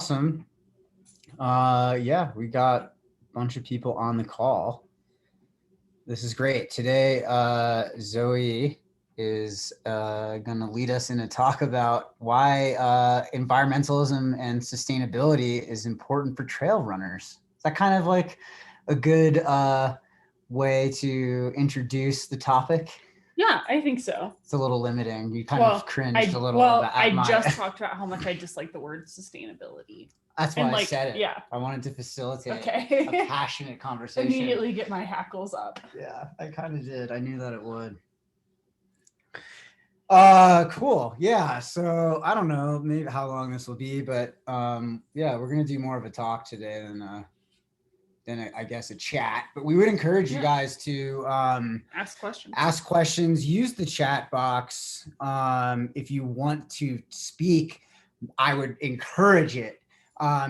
Awesome. Yeah, we got a bunch of people on the call. This is great. Today, Zoe is going to lead us in a talk about why environmentalism and sustainability is important for trail runners. Is that kind of like a good way to introduce the topic? Yeah, I think so. It's a little limiting. You kind of cringed a little. I just talked about how much I dislike the word sustainability. That's why I said it. Yeah. I wanted to facilitate a passionate conversation. Immediately get my hackles up. Yeah, I kind of did. I knew that it would. Cool. Yeah. So I don't know maybe how long this will be, but yeah, we're gonna do more of a talk today than I guess a chat. But we would encourage you guys to ask questions. Ask questions. Use the chat box. If you want to speak, I would encourage it.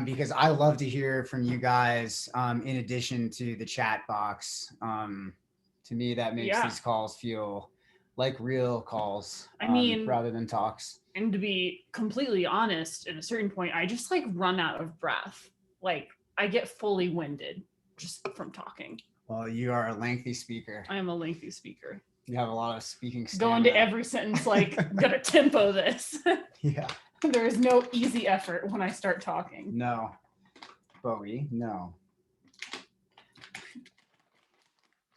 Because I love to hear from you guys in addition to the chat box. To me, that makes these calls feel like real calls, rather than talks. And to be completely honest, at a certain point, I just like run out of breath. Like I get fully winded just from talking. Well, you are a lengthy speaker. I am a lengthy speaker. You have a lot of speaking stamina. Go into every sentence like, gotta tempo this. Yeah. There is no easy effort when I start talking. No. Bowie, no.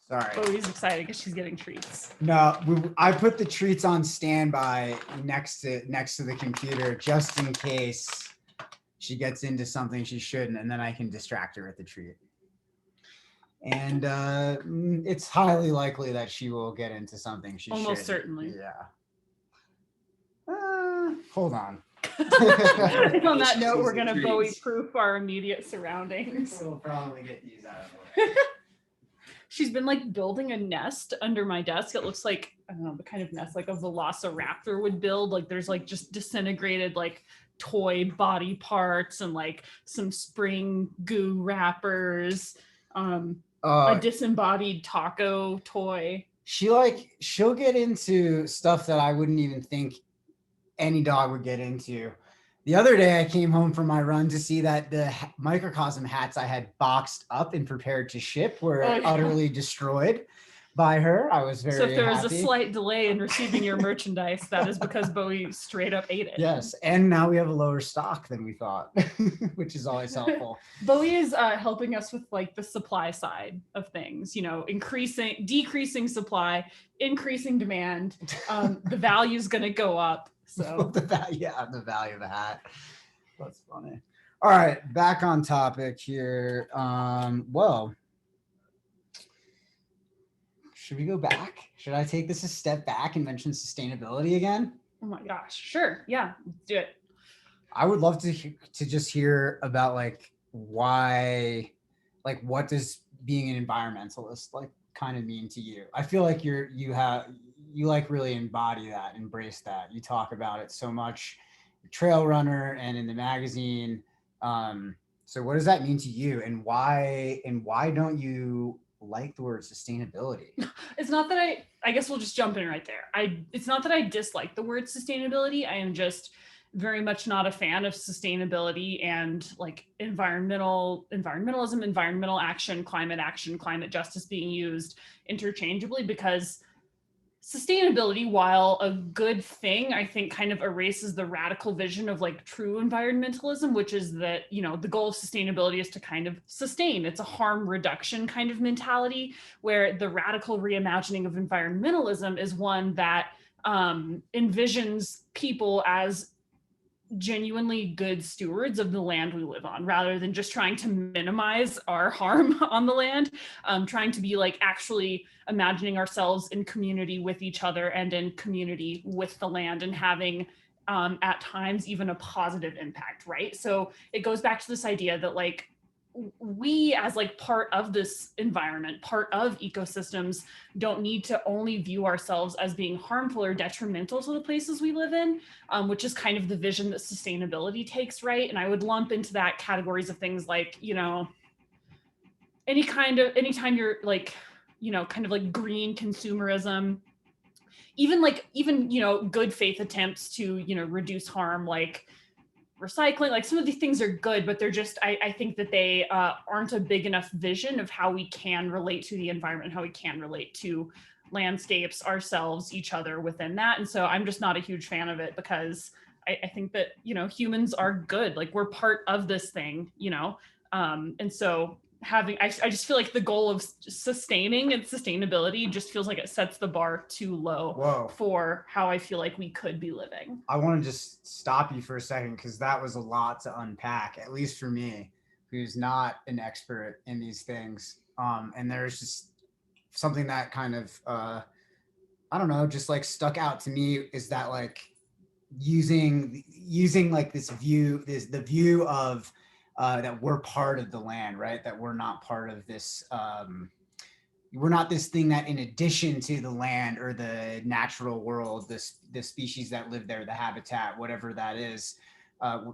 Sorry. Bowie's excited because she's getting treats. No, I put the treats on standby next to the computer just in case she gets into something she shouldn't, and then I can distract her with the treat. And it's highly likely that she will get into something she shouldn't. Almost certainly. Yeah. Hold on. On that note, we're going to Bowie-proof our immediate surroundings. We'll probably get these out of the way. She's been like building a nest under my desk. It looks like, I don't know, the kind of nest like a velociraptor would build. Like there's like just disintegrated like toy body parts and like some spring goo wrappers, a disembodied taco toy. She'll get into stuff that I wouldn't even think any dog would get into. The other day I came home from my run to see that the Microcosm hats I had boxed up and prepared to ship were utterly destroyed by her. I was very happy. So if there was a slight delay in receiving your merchandise, that is because Bowie straight up ate it. Yes, and now we have a lower stock than we thought, which is always helpful. Bowie is helping us with like the supply side of things, decreasing supply, increasing demand. The value is going to go up. So the value of the hat. That's funny. All right, back on topic here. Well, should we go back? Should I take this a step back and mention sustainability again? Oh my gosh, sure. Yeah, let's do it. I would love to just hear about like why, like what does being an environmentalist like kind of mean to you? I feel like you like really embody that, embrace that. You talk about it so much, trail runner and in the magazine. So what does that mean to you, and why don't you like the word sustainability? It's not that I guess we'll just jump in right there. It's not that I dislike the word sustainability. I am just very much not a fan of sustainability and like environmentalism, environmental action, climate justice being used interchangeably, because sustainability, while a good thing, I think kind of erases the radical vision of like true environmentalism, which is that, the goal of sustainability is to kind of sustain. It's a harm reduction kind of mentality, where the radical reimagining of environmentalism is one that envisions people as genuinely good stewards of the land we live on, rather than just trying to minimize our harm on the land, trying to be like actually imagining ourselves in community with each other and in community with the land, and having at times even a positive impact, right? So it goes back to this idea that like we as like part of this environment, part of ecosystems, don't need to only view ourselves as being harmful or detrimental to the places we live in, which is kind of the vision that sustainability takes, right? And I would lump into that categories of things like, anytime you're like, kind of like green consumerism, even good faith attempts to, reduce harm, like recycling. Like some of these things are good, but they're just, I think that they aren't a big enough vision of how we can relate to the environment, how we can relate to landscapes, ourselves, each other within that. And so I'm just not a huge fan of it, because I think that, humans are good. Like we're part of this thing, and so I just feel like the goal of sustaining and sustainability just feels like it sets the bar too low Whoa. for how I feel like we could be living. I want to just stop you for a second, because that was a lot to unpack, at least for me, who's not an expert in these things. And there's just something that kind of, I don't know, just like stuck out to me, is that like using like this view, the view of that we're part of the land, right? That we're not part of this. We're not this thing that, in addition to the land or the natural world, the species that live there, the habitat, whatever that is,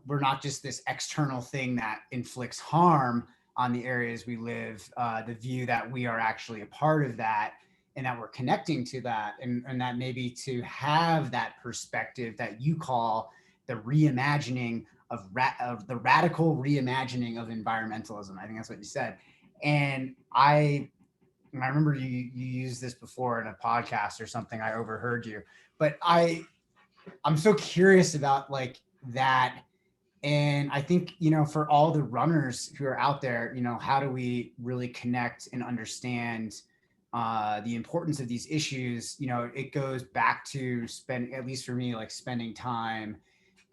we're not just this external thing that inflicts harm on the areas we live. The view that we are actually a part of that, and that we're connecting to that, and that maybe to have that perspective that you call the reimagining of the radical reimagining of environmentalism. I think that's what you said. And I remember you used this before in a podcast or something. I overheard you, but I'm so curious about like that. And I think, for all the runners who are out there, how do we really connect and understand the importance of these issues? It goes back to at least for me, like spending time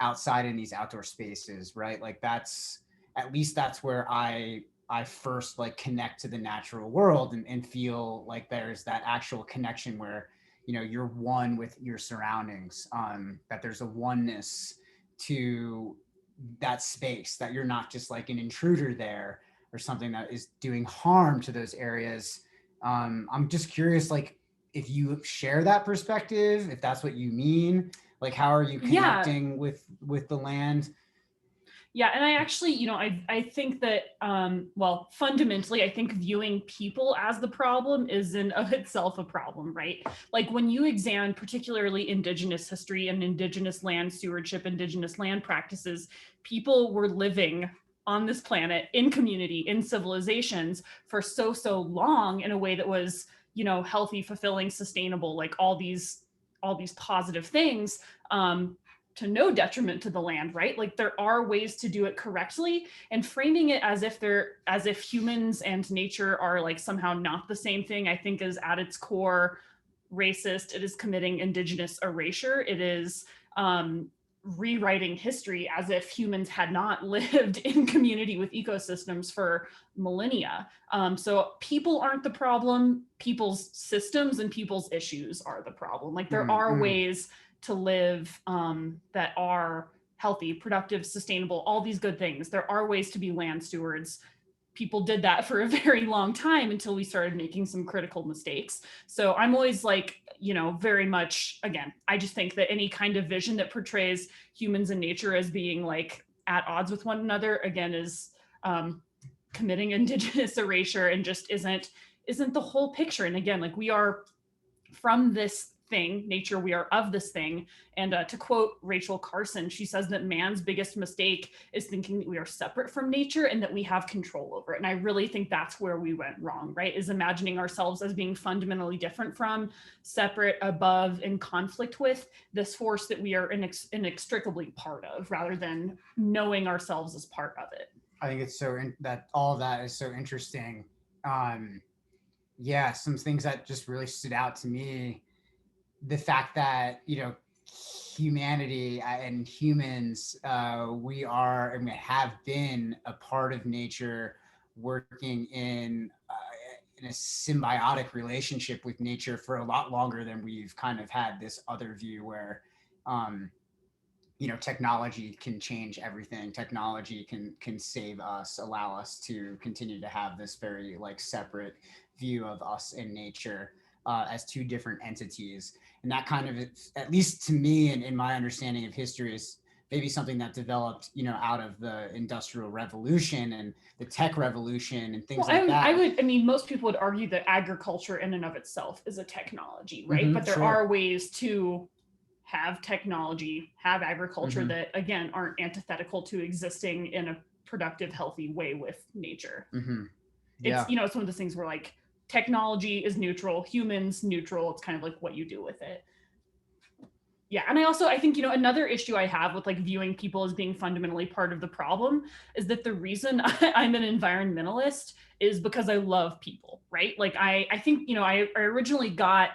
outside in these outdoor spaces, right? Like that's where I first like connect to the natural world, and feel like there's that actual connection where, you're one with your surroundings, that there's a oneness to that space, that you're not just like an intruder there or something that is doing harm to those areas. I'm just curious, like, if you share that perspective, if that's what you mean, like, how are you connecting with the land? Yeah, and I actually, I think that, fundamentally, I think viewing people as the problem is in of itself a problem, right? Like when you examine particularly Indigenous history and Indigenous land stewardship, Indigenous land practices, people were living on this planet in community, in civilizations for so long in a way that was, healthy, fulfilling, sustainable, like all these positive things. To no detriment to the land, right? Like there are ways to do it correctly, and framing it as if humans and nature are like somehow not the same thing, I think is at its core racist. It is committing indigenous erasure. It is rewriting history as if humans had not lived in community with ecosystems for millennia. So people aren't the problem. People's systems and people's issues are the problem. Like there are ways to live that are healthy, productive, sustainable, all these good things. There are ways to be land stewards. People did that for a very long time until we started making some critical mistakes. So I'm always like, very much, again, I just think that any kind of vision that portrays humans and nature as being like at odds with one another, again, is committing indigenous erasure and just isn't the whole picture. And again, like we are from this thing, nature, we are of this thing. And to quote Rachel Carson, she says that man's biggest mistake is thinking that we are separate from nature and that we have control over it. And I really think that's where we went wrong, right? Is imagining ourselves as being fundamentally different from, separate, above, in conflict with this force that we are inextricably part of, rather than knowing ourselves as part of it. I think it's that all of that is so interesting. Yeah, some things that just really stood out to me, the fact that humanity and humans, we are and we have been a part of nature, working in a symbiotic relationship with nature for a lot longer than we've kind of had this other view where technology can change everything. Technology can save us, allow us to continue to have this very like separate view of us and nature as two different entities. And that kind of, at least to me and in my understanding of history, is maybe something that developed, out of the Industrial Revolution and the tech revolution and things like that. I mean, most people would argue that agriculture in and of itself is a technology, right? But there are ways to have technology, have agriculture Mm-hmm. that, again, aren't antithetical to existing in a productive, healthy way with nature. Mm-hmm. It's, Yeah. you know, it's one of those things where like technology is neutral, humans neutral. It's kind of like what you do with it. Yeah, and I think, you know, another issue I have with like viewing people as being fundamentally part of the problem is that the reason I'm an environmentalist is because I love people, right? Like I think, you know, I originally got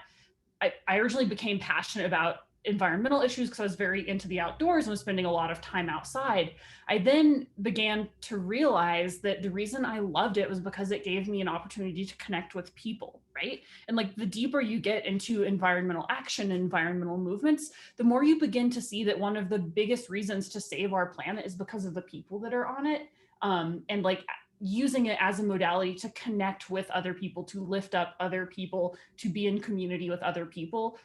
I originally became passionate about environmental issues because I was very into the outdoors and was spending a lot of time outside. I then began to realize that the reason I loved it was because it gave me an opportunity to connect with people, right? And like the deeper you get into environmental action and environmental movements, the more you begin to see that one of the biggest reasons to save our planet is because of the people that are on it. And like using it as a modality to connect with other people, to lift up other people, to be in community with other people.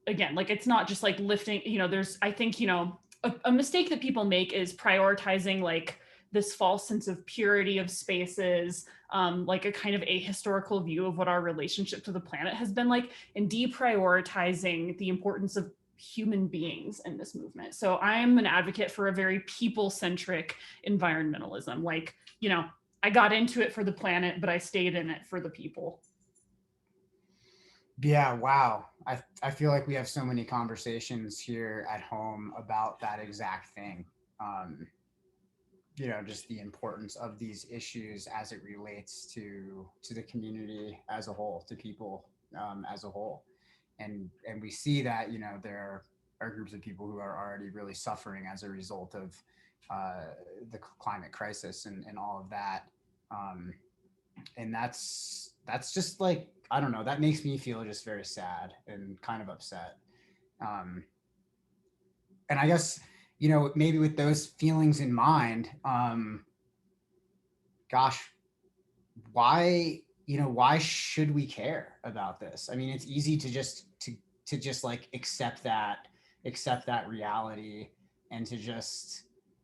Again, like it's not just like lifting, you know, there's, I think, you know, a mistake that people make is prioritizing like this false sense of purity of spaces, like a kind of ahistorical view of what our relationship to the planet has been like, and deprioritizing the importance of human beings in this movement. So I'm an advocate for a very people-centric environmentalism. Like, you know, I got into it for the planet, but I stayed in it for the people. Yeah, wow. I feel like we have so many conversations here at home about that exact thing. Um, just the importance of these issues as it relates to the community as a whole, to people as a whole, and we see that there are groups of people who are already really suffering as a result of uh, the climate crisis and all of that, um, and that's just like I don't know, that makes me feel just very sad and kind of upset. Um, and I guess maybe with those feelings in mind, gosh, why should we care about this? I mean, it's easy to just like accept that reality and to just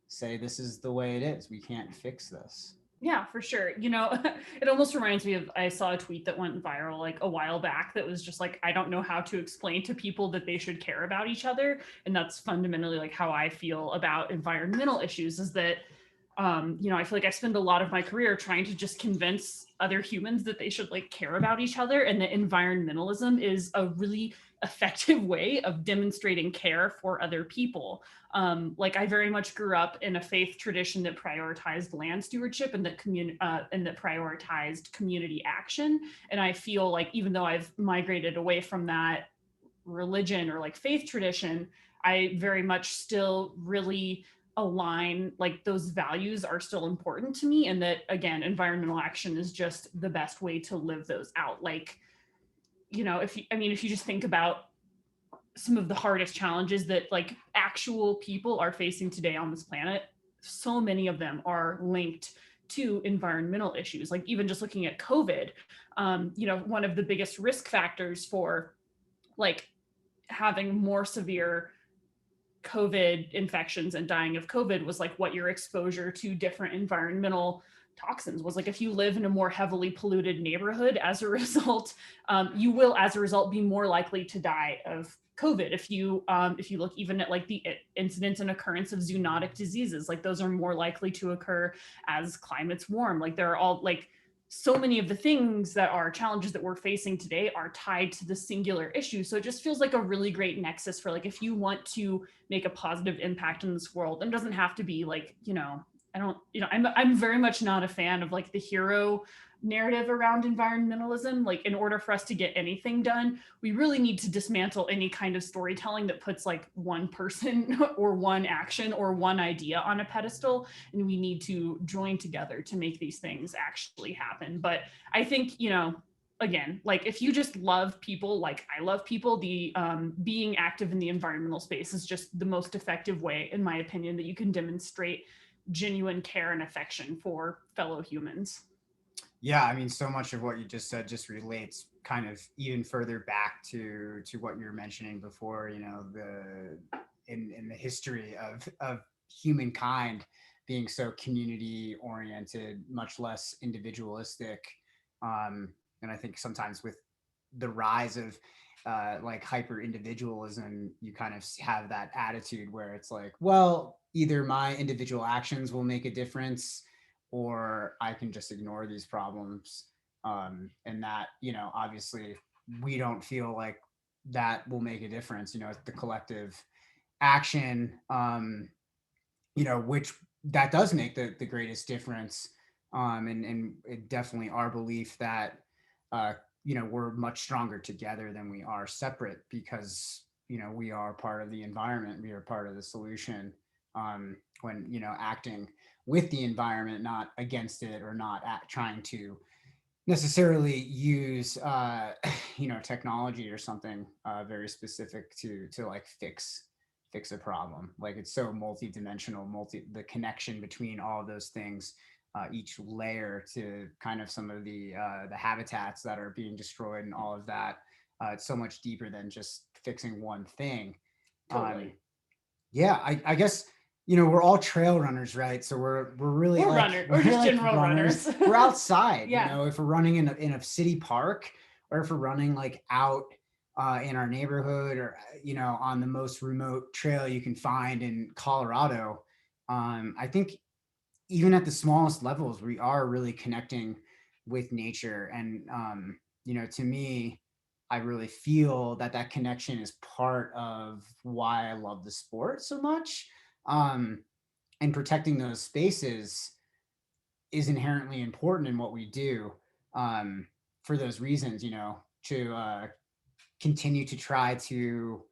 say this is the way it is. We can't fix this. Yeah, for sure. You know, it almost reminds me of I saw a tweet that went viral like a while back that was just like, I don't know how to explain to people that they should care about each other. And that's fundamentally like how I feel about environmental issues is that you know, I feel like I spend a lot of my career trying to just convince other humans that they should like care about each other, and that environmentalism is a really effective way of demonstrating care for other people. Like I very much grew up in a faith tradition that prioritized land stewardship and that prioritized community action. And I feel like even though I've migrated away from that religion or like faith tradition, I very much still really align like those values are still important to me, and that again environmental action is just the best way to live those out. Like, you know, if you just think about some of the hardest challenges that like actual people are facing today on this planet, so many of them are linked to environmental issues. Like even just looking at COVID, you know, one of the biggest risk factors for like having more severe COVID infections and dying of COVID was like what your exposure to different environmental toxins was. Like if you live in a more heavily polluted neighborhood, as a result, you will, as a result, be more likely to die of COVID. If you look even at like the incidence and occurrence of zoonotic diseases, like those are more likely to occur as climates warm. Like there are all like so many of the things that are challenges that we're facing today are tied to the singular issue. So it just feels like a really great nexus for like if you want to make a positive impact in this world, and it doesn't have to be like, you know, I don't, you know, I'm very much not a fan of like the hero narrative around environmentalism. Like in order for us to get anything done, we really need to dismantle any kind of storytelling that puts like one person or one action or one idea on a pedestal, and we need to join together to make these things actually happen. But I think, you know, again, like if you just love people like I love people, the being active in the environmental space is just the most effective way, in my opinion, that you can demonstrate genuine care and affection for fellow humans. Yeah, I mean, so much of what you just said just relates kind of even further back to what you were mentioning before. The in the history of humankind being so community oriented, much less individualistic. And I think sometimes with the rise of like hyper individualism, you kind of have that attitude where it's like, well, either my individual actions will make a difference, or I can just ignore these problems. And that, you know, obviously we don't feel like that will make a difference. You know, the collective action, you know, which that does make the greatest difference. And it definitely our belief that, uh, you know, we're much stronger together than we are separate, because, you know, we are part of the environment, we are part of the solution. When, you know, acting with the environment, not against it, or not trying to necessarily use you know, technology or something very specific to like fix a problem. Like, it's so multi-dimensional, the connection between all of those things, each layer to kind of some of the habitats that are being destroyed and all of that. It's so much deeper than just fixing one thing. Totally. Yeah, I guess, you know, we're all trail runners, right? So we're really We're like runners, or we're just like general runners. runners. We're outside, you Yeah. know, if we're running in a city park, or if we're running like out in our neighborhood, or you know, on the most remote trail you can find in Colorado. I think even at the smallest levels, we are really connecting with nature. And, you know, to me, I really feel that that connection is part of why I love the sport so much. Um, and protecting those spaces is inherently important in what we do, for those reasons, you know, to continue to try to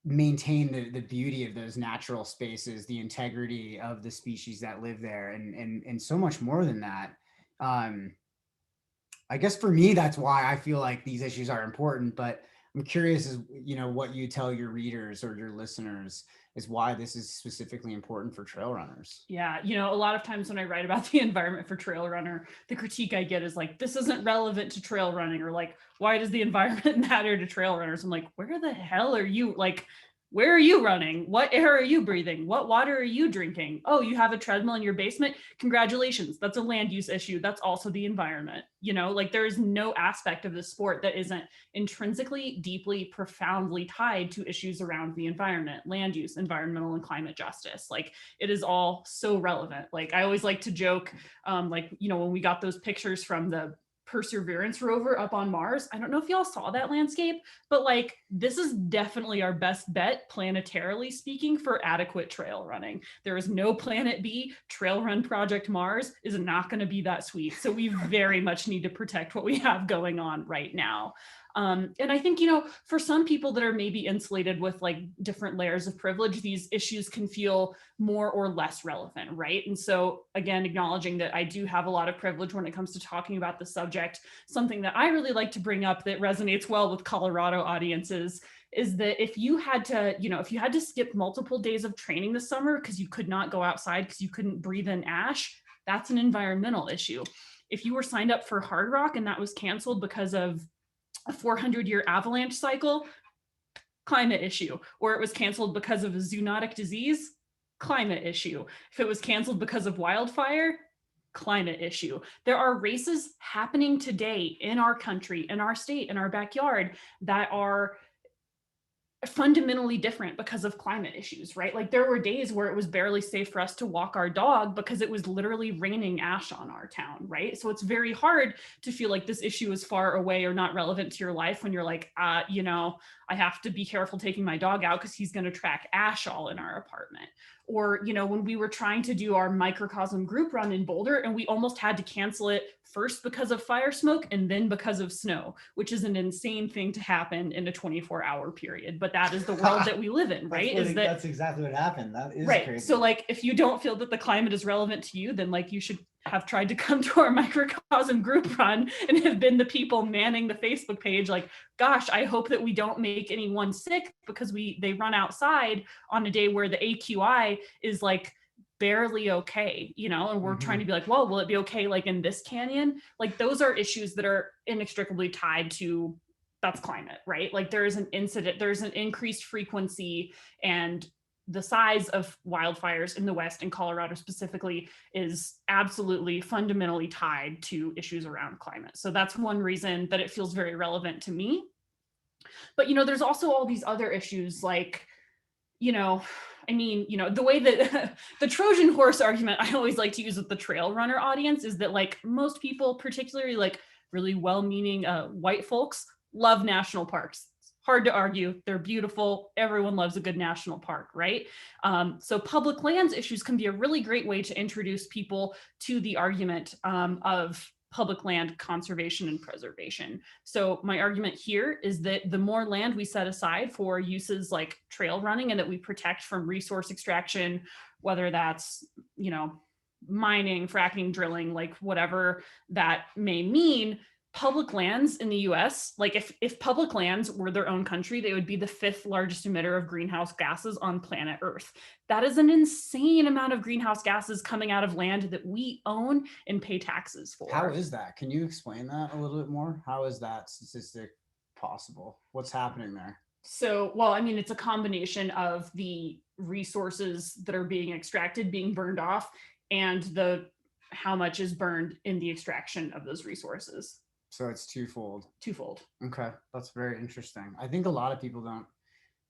maintain the beauty of those natural spaces, the integrity of the species that live there, and so much more than that. Um, I guess for me, that's why I feel like these issues are important. But I'm curious, as you know, what you tell your readers or your listeners is why this is specifically important for trail runners. Yeah, you know, a lot of times when I write about the environment for trail runner, the critique I get is like, this isn't relevant to trail running, or like, why does the environment matter to trail runners? I'm like, where the hell are you? Like, where are you running? What air are you breathing? What water are you drinking? Oh, you have a treadmill in your basement? Congratulations. That's a land use issue. That's also the environment. You know, like there is no aspect of the sport that isn't intrinsically, deeply, profoundly tied to issues around the environment, land use, environmental and climate justice. Like, it is all so relevant. Like, I always like to joke, like, you know, when we got those pictures from the Perseverance rover up on Mars, I don't know if y'all saw that landscape, but like, this is definitely our best bet, planetarily speaking, for adequate trail running. There is no planet B. Trail Run Project Mars is not going to be that sweet. So we very much need to protect what we have going on right now. And I think, you know, for some people that are maybe insulated with like different layers of privilege, these issues can feel more or less relevant, right? And so, again, acknowledging that I do have a lot of privilege when it comes to talking about the subject, something that I really like to bring up that resonates well with Colorado audiences is that if you had to, you know, if you had to skip multiple days of training this summer because you could not go outside because you couldn't breathe in ash, that's an environmental issue. If you were signed up for Hard Rock and that was canceled because of a 400-year avalanche cycle, climate issue. Or it was canceled because of a zoonotic disease, climate issue. If it was canceled because of wildfire, climate issue. There are races happening today in our country, in our state, in our backyard that are fundamentally different because of climate issues, right? Like, there were days where it was barely safe for us to walk our dog because it was literally raining ash on our town, right? So it's very hard to feel like this issue is far away or not relevant to your life when you're like, you know, I have to be careful taking my dog out because he's going to track ash all in our apartment. Or, you know, when we were trying to do our Microcosm group run in Boulder and we almost had to cancel it first because of fire smoke and then because of snow, which is an insane thing to happen in a 24-hour period. But that is the world that we live in, right? That's exactly what happened. That is right. crazy. So like, if you don't feel that the climate is relevant to you, then like you should have tried to come to our Microcosm group run and have been the people manning the Facebook page. Like, gosh, I hope that we don't make anyone sick because they run outside on a day where the AQI is like barely okay, you know, and we're trying to be like, well, will it be okay like in this canyon? Like, those are issues that are inextricably tied to, that's climate, right? Like, there is an incident, there's an increased frequency, and the size of wildfires in the West and Colorado specifically is absolutely fundamentally tied to issues around climate. So that's one reason that it feels very relevant to me. But, there's also all these other issues like, the way that the Trojan horse argument I always like to use with the trail runner audience is that like most people, particularly like really well-meaning white folks, love national parks. It's hard to argue. They're beautiful. Everyone loves a good national park, right? So public lands issues can be a really great way to introduce people to the argument of public land conservation and preservation. So my argument here is that the more land we set aside for uses like trail running and that we protect from resource extraction, whether that's, mining, fracking, drilling, like whatever that may mean, public lands in the US, like if public lands were their own country, they would be the 5th largest emitter of greenhouse gases on planet Earth. That is an insane amount of greenhouse gases coming out of land that we own and pay taxes for. How is that? Can you explain that a little bit more? How is that statistic possible? What's happening there? So, it's a combination of the resources that are being extracted, being burned off, and how much is burned in the extraction of those resources. So it's twofold. Okay, that's very interesting. I think a lot of people don't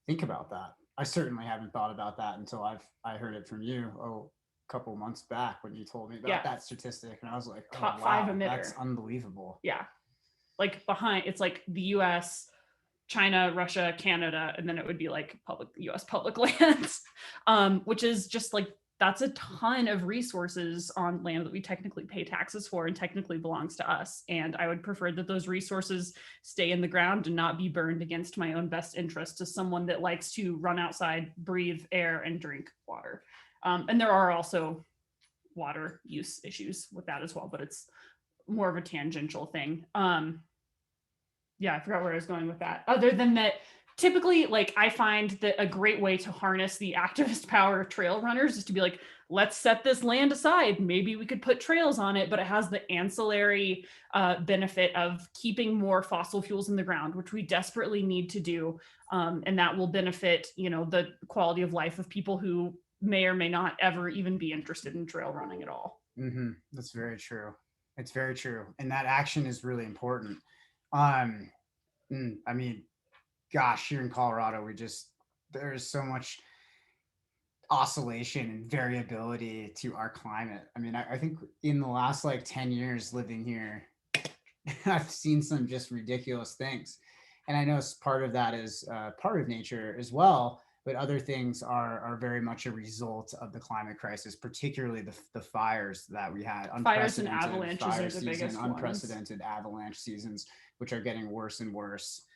think about that. I certainly haven't thought about that until I heard it from you a couple months back when you told me about that statistic, and I was like, top 5 emitter. That's unbelievable. Yeah, like it's like the U.S., China, Russia, Canada, and then it would be like U.S. public lands, which is just like, that's a ton of resources on land that we technically pay taxes for and technically belongs to us. And I would prefer that those resources stay in the ground and not be burned against my own best interest as someone that likes to run outside, breathe air, and drink water. And there are also water use issues with that as well, but it's more of a tangential thing. Yeah, I forgot where I was going with that. Other than that, typically, like, I find that a great way to harness the activist power of trail runners is to be like, let's set this land aside. Maybe we could put trails on it, but it has the ancillary benefit of keeping more fossil fuels in the ground, which we desperately need to do. And that will benefit, the quality of life of people who may or may not ever even be interested in trail running at all. Mm-hmm. That's very true. It's very true. And that action is really important. Gosh, here in Colorado, there's so much oscillation and variability to our climate. I think in the last 10 years living here, I've seen some just ridiculous things. And I know part of that is part of nature as well, but other things are very much a result of the climate crisis, particularly the fires that we had. Fires and avalanches are the biggest ones. Unprecedented avalanche seasons, which are getting worse and worse.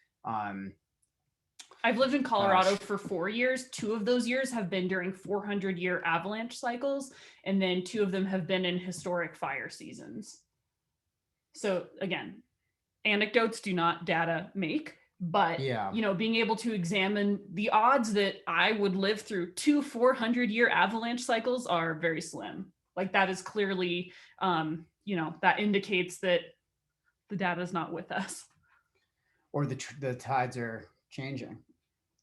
I've lived in Colorado for 4 years. 2 of those years have been during 400-year avalanche cycles, and then 2 of them have been in historic fire seasons. So again, anecdotes do not data make, but being able to examine the odds that I would live through 2 400-year avalanche cycles are very slim. Like, that is clearly, that indicates that the data is not with us. Or the tides are changing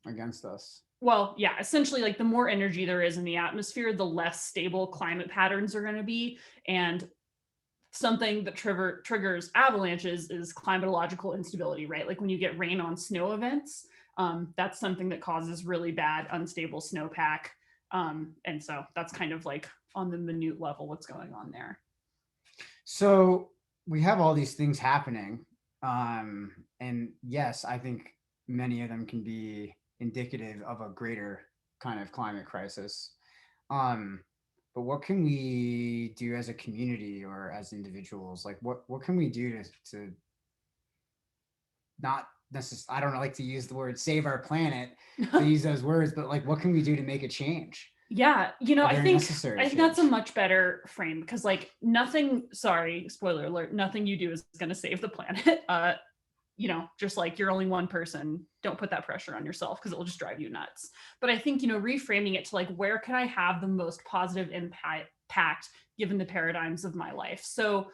against us. Well, yeah, essentially, like, the more energy there is in the atmosphere, the less stable climate patterns are going to be. And something that triggers avalanches is climatological instability, right? Like when you get rain on snow events, that's something that causes really bad, unstable snowpack. And so that's kind of like on the minute level what's going on there. So we have all these things happening. And yes, I think many of them can be indicative of a greater kind of climate crisis. But what can we do as a community or as individuals? Like, what can we do to not necessarily, I don't like to use the word save our planet, to use those words, but like, what can we do to make a change? Yeah, I think that's a much better frame, because like spoiler alert, nothing you do is going to save the planet. Just like you're only one person, don't put that pressure on yourself because it will just drive you nuts. But I think, reframing it to like, where can I have the most positive impact given the paradigms of my life? So,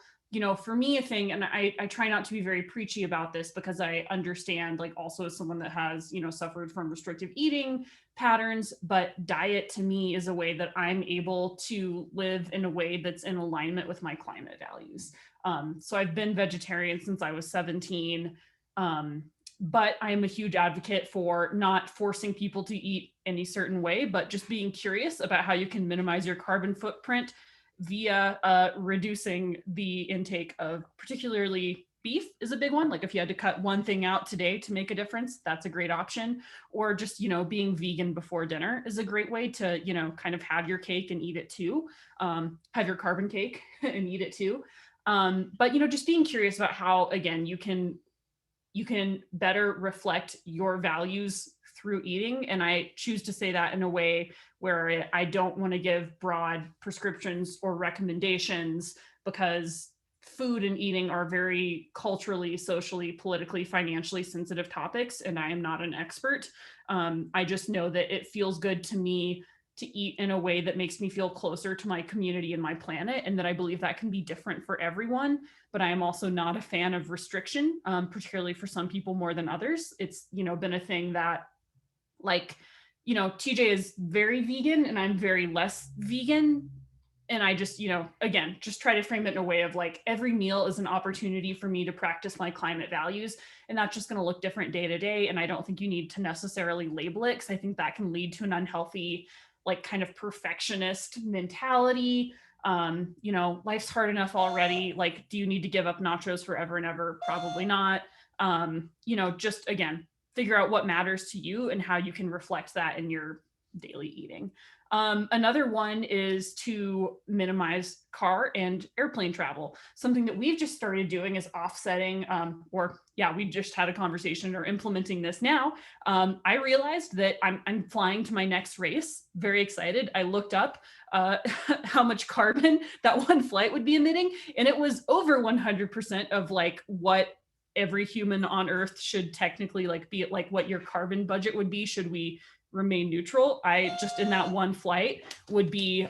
for me, a thing, and I try not to be very preachy about this because I understand, like, also as someone that has, suffered from restrictive eating patterns, but diet to me is a way that I'm able to live in a way that's in alignment with my climate values. So I've been vegetarian since I was 17. But I am a huge advocate for not forcing people to eat any certain way, but just being curious about how you can minimize your carbon footprint via reducing the intake of particularly beef is a big one. Like if you had to cut one thing out today to make a difference, that's a great option. Or just, being vegan before dinner is a great way to, kind of have your cake and eat it too. Have your carbon cake and eat it too. But, just being curious about how, again, you can better reflect your values through eating. And I choose to say that in a way where I don't want to give broad prescriptions or recommendations, because food and eating are very culturally, socially, politically, financially sensitive topics. And I am not an expert. I just know that it feels good to me to eat in a way that makes me feel closer to my community and my planet. And that I believe that can be different for everyone. But I am also not a fan of restriction, particularly for some people more than others. It's, been a thing that, like, TJ is very vegan and I'm very less vegan. And I just, again, just try to frame it in a way of like, every meal is an opportunity for me to practice my climate values. And that's just going to look different day to day. And I don't think you need to necessarily label it, because I think that can lead to an unhealthy, like, kind of perfectionist mentality. Life's hard enough already. Like, do you need to give up nachos forever and ever? Probably not. Just, again, figure out what matters to you and how you can reflect that in your daily eating. Another one is to minimize car and airplane travel. Something that we've just started doing is offsetting, we just had a conversation or implementing this now. I realized that I'm flying to my next race. Very excited. I looked up how much carbon that one flight would be emitting, and it was over 100% of like what every human on Earth should technically like be, like what your carbon budget would be should we remain neutral. I just, in that one flight, would be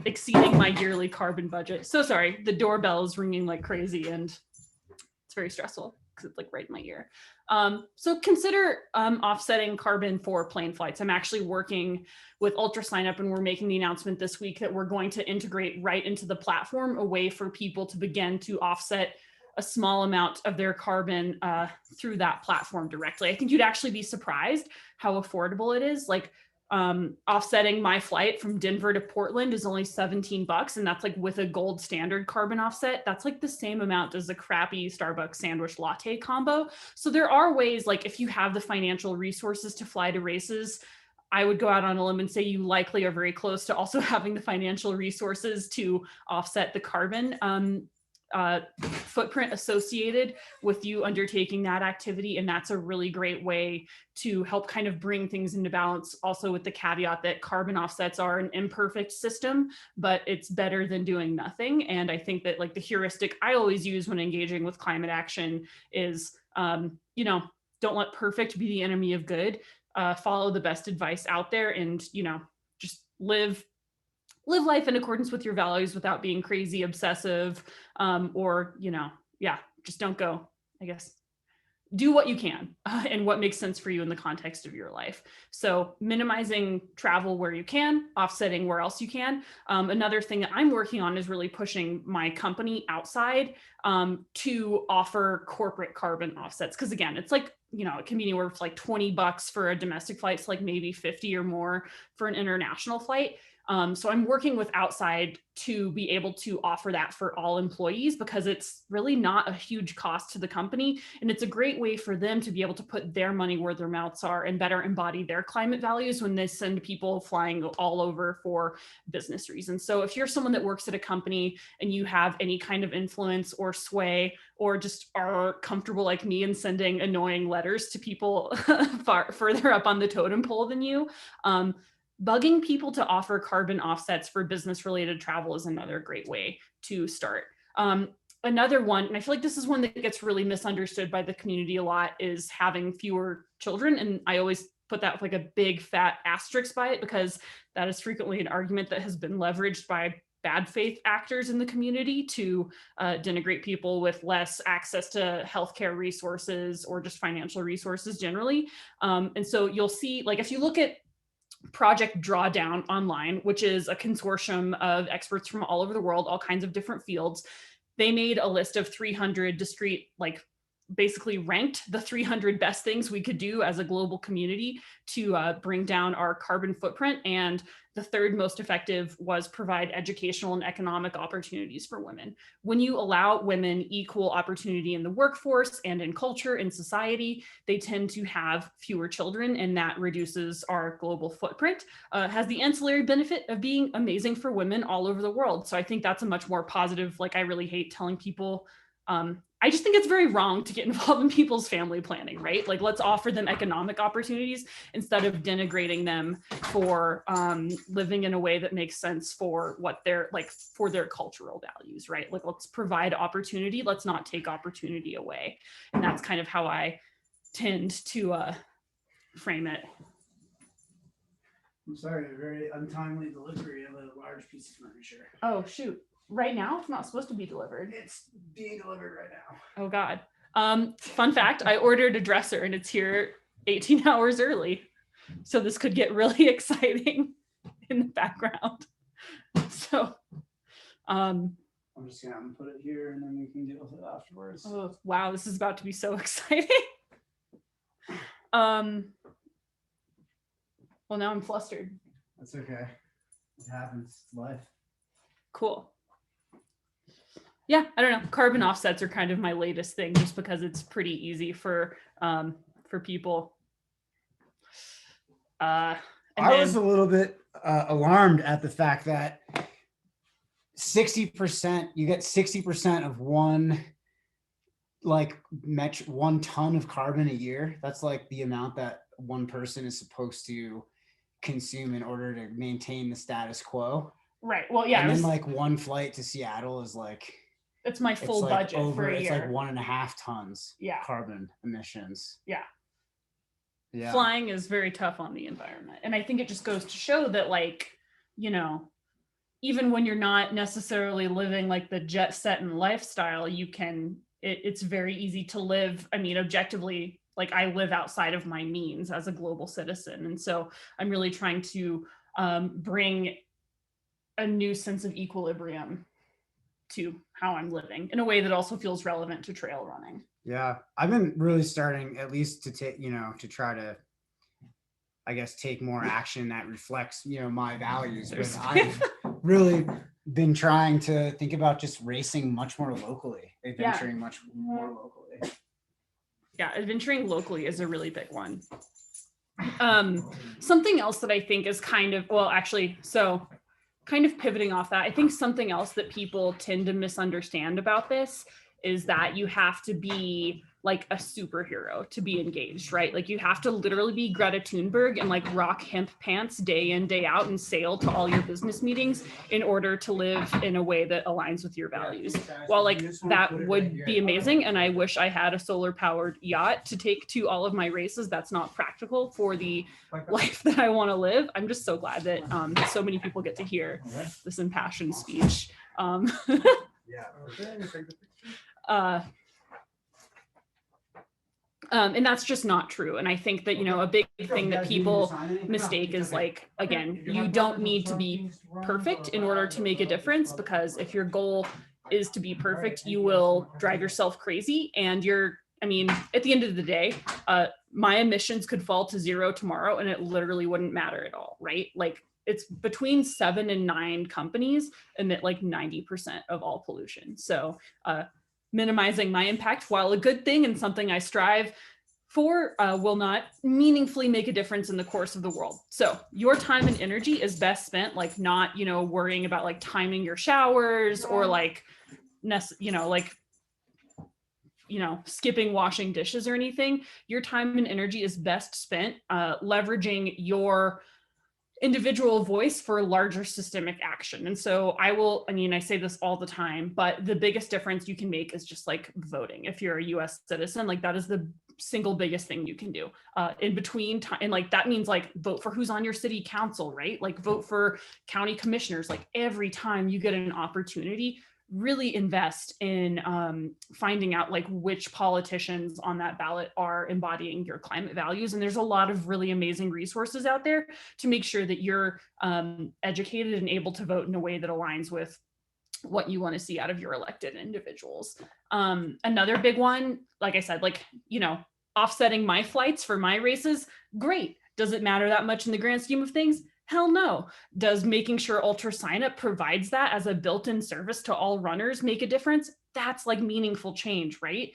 exceeding my yearly carbon budget. So sorry, the doorbell is ringing like crazy and it's very stressful because it's like right in my ear. So consider offsetting carbon for plane flights. I'm actually working with Ultra Sign Up, and we're making the announcement this week that we're going to integrate right into the platform a way for people to begin to offset a small amount of their carbon through that platform directly. I think you'd actually be surprised how affordable it is. Like offsetting my flight from Denver to Portland is only $17. And that's like with a gold standard carbon offset. That's like the same amount as a crappy Starbucks sandwich latte combo. So there are ways, like if you have the financial resources to fly to races, I would go out on a limb and say you likely are very close to also having the financial resources to offset the carbon footprint associated with you undertaking that activity. And that's a really great way to help kind of bring things into balance, also with the caveat that carbon offsets are an imperfect system, but it's better than doing nothing. And I think that like the heuristic I always use when engaging with climate action is, don't let perfect be the enemy of good. Follow the best advice out there and, just live life in accordance with your values without being crazy obsessive, or just don't go, I guess. Do what you can and what makes sense for you in the context of your life. So minimizing travel where you can, offsetting where else you can. Another thing that I'm working on is really pushing my company outside to offer corporate carbon offsets. Because again, it's like, it can be anywhere from like $20 for a domestic flight to like maybe 50 or more for an international flight. So I'm working with outside to be able to offer that for all employees, because it's really not a huge cost to the company. And it's a great way for them to be able to put their money where their mouths are and better embody their climate values when they send people flying all over for business reasons. So if you're someone that works at a company and you have any kind of influence or sway, or just are comfortable like me in sending annoying letters to people further up on the totem pole than you, bugging people to offer carbon offsets for business related travel is another great way to start. Another one, and I feel like this is one that gets really misunderstood by the community a lot, is having fewer children. And I always put that with like a big fat asterisk by it, because that is frequently an argument that has been leveraged by bad faith actors in the community to denigrate people with less access to healthcare resources or just financial resources generally. And so you'll see, like if you look at Project Drawdown online, which is a consortium of experts from all over the world, all kinds of different fields, they made a list of 300 discrete like basically ranked the 300 best things we could do as a global community to bring down our carbon footprint. And the third most effective was provide educational and economic opportunities for women. When you allow women equal opportunity in the workforce and in culture and society, they tend to have fewer children, and that reduces our global footprint. Has the ancillary benefit of being amazing for women all over the world. So I think that's a much more positive, like I really hate telling people, I just think it's very wrong to get involved in people's family planning, right? Like, let's offer them economic opportunities instead of denigrating them for living in a way that makes sense for what they're like, for their cultural values, right? Like, let's provide opportunity. Let's not take opportunity away. And that's kind of how I tend to frame it. I'm sorry, a very untimely delivery of a large piece of furniture. Oh, shoot. Right now, it's not supposed to be delivered. It's being delivered right now. Oh God. Fun fact, I ordered a dresser and it's here 18 hours early. So this could get really exciting in the background. So, I'm just gonna put it here and then we can deal with it afterwards. oh, wow, this is about to be so exciting. Well, now I'm flustered. That's okay. It happens. It's life. Cool. Yeah, I don't know. Carbon offsets are kind of my latest thing, just because it's pretty easy for people. I was a little bit alarmed at the fact that 60%, you get 60% of one ton of carbon a year. That's like the amount that one person is supposed to consume in order to maintain the status quo. Right. Well, yeah. And then like one flight to Seattle is like, it's my full budget for a year. It's like 1.5 tons yeah. carbon emissions. Yeah. Yeah. Flying is very tough on the environment. And I think it just goes to show that, like, you know, even when you're not necessarily living like the jet setting lifestyle, you can, it's very easy to live. I mean, objectively, like, I live outside of my means as a global citizen. And so I'm really trying to bring a new sense of equilibrium to how I'm living in a way that also feels relevant to trail running. Yeah, I've been really starting at least to take, to try to, I guess, take more action that reflects, my values. But I've really been trying to think about just racing much more locally, adventuring much more locally. Yeah, adventuring locally is a really big one. Something else that I think is kind of pivoting off that, I think something else that people tend to misunderstand about this is that you have to be like a superhero to be engaged, right? Like, you have to literally be Greta Thunberg and like rock hemp pants day in, day out and sail to all your business meetings in order to live in a way that aligns with your values. While like that would be amazing, and I wish I had a solar powered yacht to take to all of my races, that's not practical for the life that I want to live. I'm just so glad that so many people get to hear this impassioned speech. And that's just not true. And I think that, a big thing that people mistake is like, again, you don't need to be perfect in order to make a difference, because if your goal is to be perfect, you will drive yourself crazy. And at the end of the day, my emissions could fall to 0 tomorrow and it literally wouldn't matter at all, right? Like, it's between 7 and 9 companies emit like 90% of all pollution. So minimizing my impact, while a good thing and something I strive for, will not meaningfully make a difference in the course of the world. So your time and energy is best spent like not, worrying about like timing your showers or skipping washing dishes or anything. Your time and energy is best spent leveraging your individual voice for larger systemic action. And so I say this all the time, but the biggest difference you can make is just like voting. If you're a US citizen, like that is the single biggest thing you can do in between time. And like, that means like vote for who's on your city council, right? Like vote for county commissioners. Like every time you get an opportunity, really invest in finding out like which politicians on that ballot are embodying your climate values. And there's a lot of really amazing resources out there to make sure that you're educated and able to vote in a way that aligns with what you want to see out of your elected individuals. Another big one, like I said, like, you know, offsetting my flights for my races, great. Does it matter that much in the grand scheme of things? Hell no. Does making sure Ultra Signup provides that as a built-in service to all runners make a difference? That's like meaningful change, right?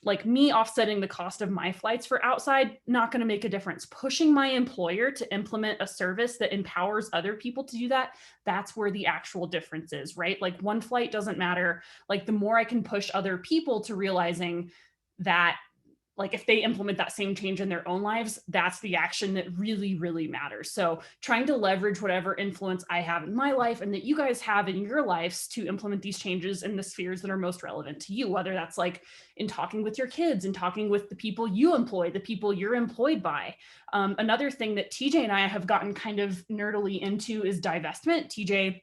Like me offsetting the cost of my flights for outside, not going to make a difference. Pushing my employer to implement a service that empowers other people to do that, that's where the actual difference is, right? Like one flight doesn't matter. Like the more I can push other people to realizing that, like if they implement that same change in their own lives, that's the action that really, really matters. So trying to leverage whatever influence I have in my life and that you guys have in your lives to implement these changes in the spheres that are most relevant to you, whether that's like in talking with your kids and talking with the people you employ, the people you're employed by. Another thing that TJ and I have gotten kind of nerdily into is divestment. TJ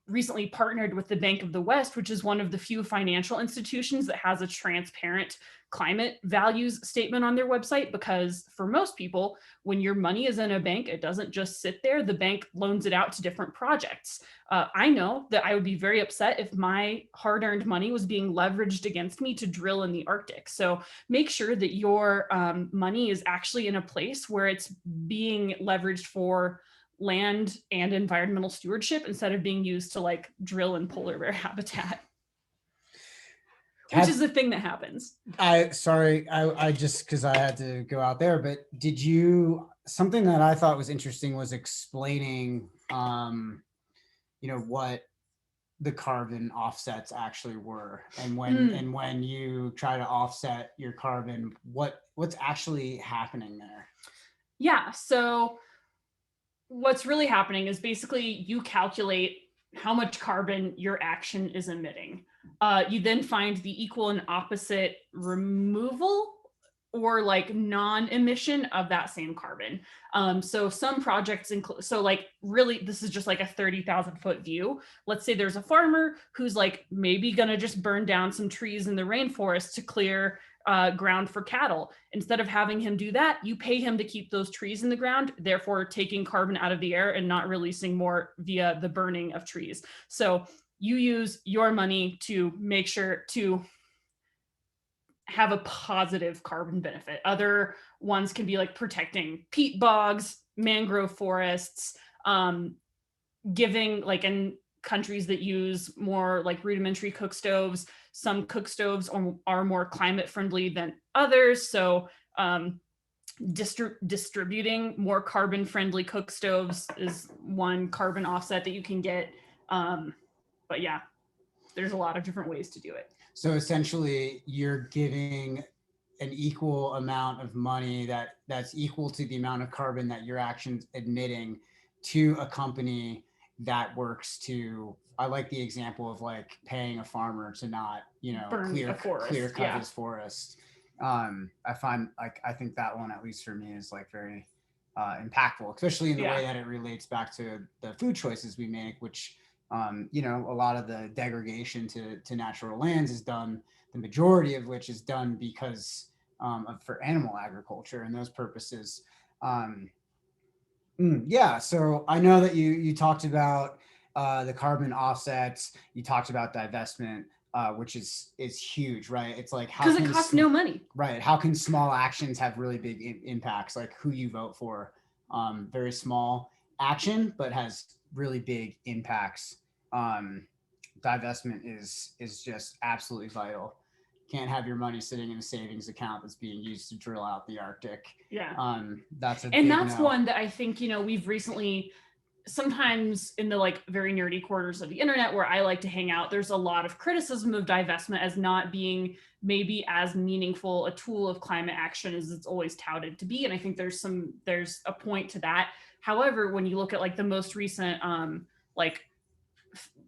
recently partnered with the Bank of the West, which is one of the few financial institutions that has a transparent climate values statement on their website, because for most people, when your money is in a bank, it doesn't just sit there. The bank loans it out to different projects. I know that I would be very upset if my hard-earned money was being leveraged against me to drill in the Arctic. So make sure that your money is actually in a place where it's being leveraged for land and environmental stewardship instead of being used to like drill in polar bear habitat, which is the thing that happens. I just, because I had to go out there, but did you, something that I thought was interesting was explaining, you know, what the carbon offsets actually were, and when you try to offset your carbon, what's actually happening there? Yeah, so what's really happening is basically you calculate how much carbon your action is emitting. You then find the equal and opposite removal or like non-emission of that same carbon. So some projects include, so like really, this is just like a 30,000 foot view. Let's say there's a farmer who's like maybe gonna just burn down some trees in the rainforest to clear ground for cattle. Instead of having him do that, you pay him to keep those trees in the ground, therefore taking carbon out of the air and not releasing more via the burning of trees. So you use your money to make sure to have a positive carbon benefit. Other ones can be like protecting peat bogs, mangrove forests, giving, like in countries that use more like rudimentary cook stoves, some cook stoves are more climate friendly than others. So distributing more carbon friendly cook stoves is one carbon offset that you can get. But yeah, there's a lot of different ways to do it. So essentially you're giving an equal amount of money that's equal to the amount of carbon that your action's emitting to a company that works to, I like the example of like paying a farmer to not, you know, clear cut his forest. I find like, I think that one, at least for me, is like very impactful, especially in the way that it relates back to the food choices we make, which you know, a lot of the degradation to natural lands is done, the majority of which is done because for animal agriculture and those purposes. Yeah, so I know that you talked about the carbon offsets, you talked about divestment, which is huge, right? It's like, because it costs no money, right? How can small actions have really big impacts, like who you vote for? Very small action, but has really big impacts. Divestment is just absolutely vital. Can't have your money sitting in a savings account that's being used to drill out the Arctic. Yeah. That's one that I think, you know, we've recently, sometimes in the like very nerdy quarters of the internet where I like to hang out, there's a lot of criticism of divestment as not being maybe as meaningful a tool of climate action as it's always touted to be. And I think there's a point to that. However, when you look at like the most recent like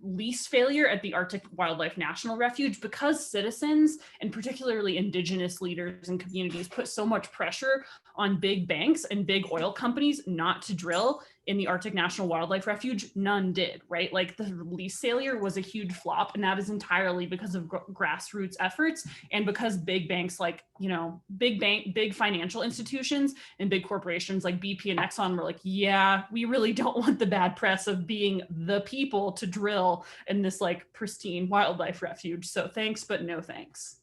lease failure at the Arctic Wildlife National Refuge, because citizens and particularly indigenous leaders and communities put so much pressure on big banks and big oil companies not to drill, in the Arctic National Wildlife Refuge, none did, right? Like the lease failure was a huge flop, and that is entirely because of grassroots efforts and because big banks like, you know, big financial institutions and big corporations like BP and Exxon were like, yeah, we really don't want the bad press of being the people to drill in this like pristine wildlife refuge. So thanks, but no thanks.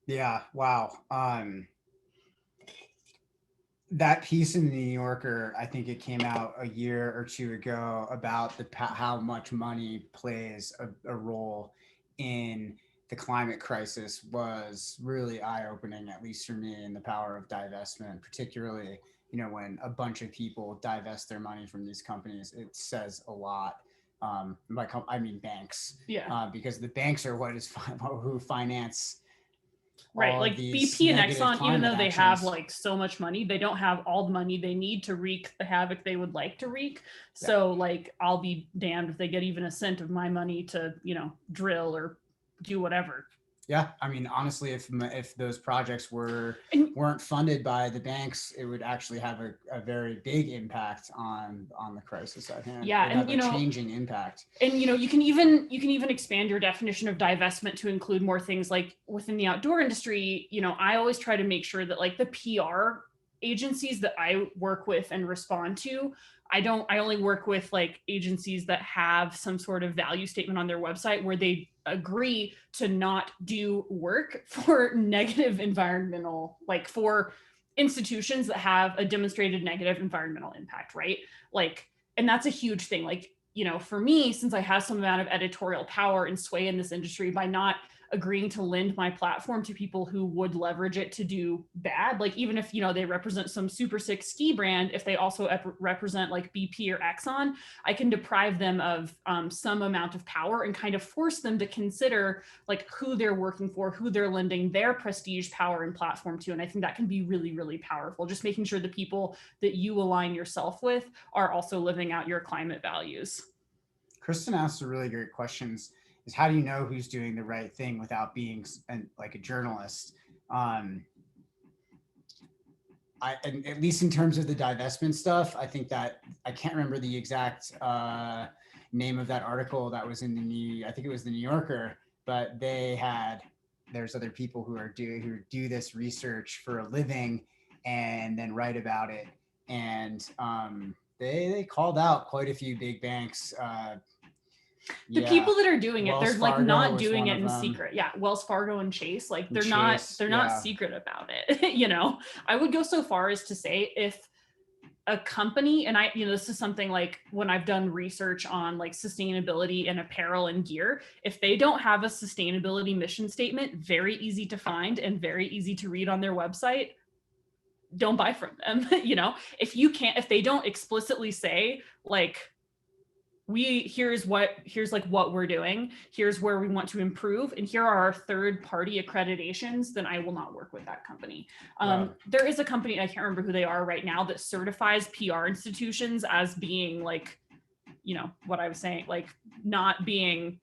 Yeah. Wow. That piece in the New Yorker, I think it came out a year or two ago about how much money plays a role in the climate crisis, was really eye-opening, at least for me, in the power of divestment, particularly, you know, when a bunch of people divest their money from these companies. It says a lot. I mean banks, because the banks are who finance right, like BP and Exxon, even though they have like so much money, they don't have all the money they need to wreak the havoc they would like to wreak. So like, I'll be damned if they get even a cent of my money to, you know, drill or do whatever. Yeah, I mean, honestly, if those projects weren't funded by the banks, it would actually have a very big impact on the crisis at hand. Yeah, and you know, changing impact. And you know, you can even expand your definition of divestment to include more things like within the outdoor industry. You know, I always try to make sure that like the PR agencies that I work with and respond to, I only work with like agencies that have some sort of value statement on their website where they agree to not do work for negative environmental, like for institutions that have a demonstrated negative environmental impact, right? Like, and that's a huge thing. Like, you know, for me, since I have some amount of editorial power and sway in this industry, by not agreeing to lend my platform to people who would leverage it to do bad, like even if, you know, they represent some super sick ski brand, if they also represent like BP or Exxon, I can deprive them of some amount of power and kind of force them to consider like who they're working for, who they're lending their prestige, power, and platform to. And I think that can be really, really powerful. Just making sure the people that you align yourself with are also living out your climate values. Kristen asked a really great questions. Is how do you know who's doing the right thing without being like a journalist? And at least in terms of the divestment stuff, I think that I can't remember the exact name of that article that was in I think it was the New Yorker, but there's other people who do this research for a living and then write about it. And they called out quite a few big banks. The people that are doing it, they're like not doing it in secret. Yeah, Wells Fargo and Chase, like they're not secret about it. You know, I would go so far as to say if a company, and I, you know, this is something like when I've done research on like sustainability and apparel and gear, if they don't have a sustainability mission statement, very easy to find and very easy to read on their website, don't buy from them. You know, if they don't explicitly say like, here's like what we're doing, here's where we want to improve, and here are our third-party accreditations, then I will not work with that company. There is a company, I can't remember who they are right now, that certifies PR institutions as being like, you know, what I was saying, like not being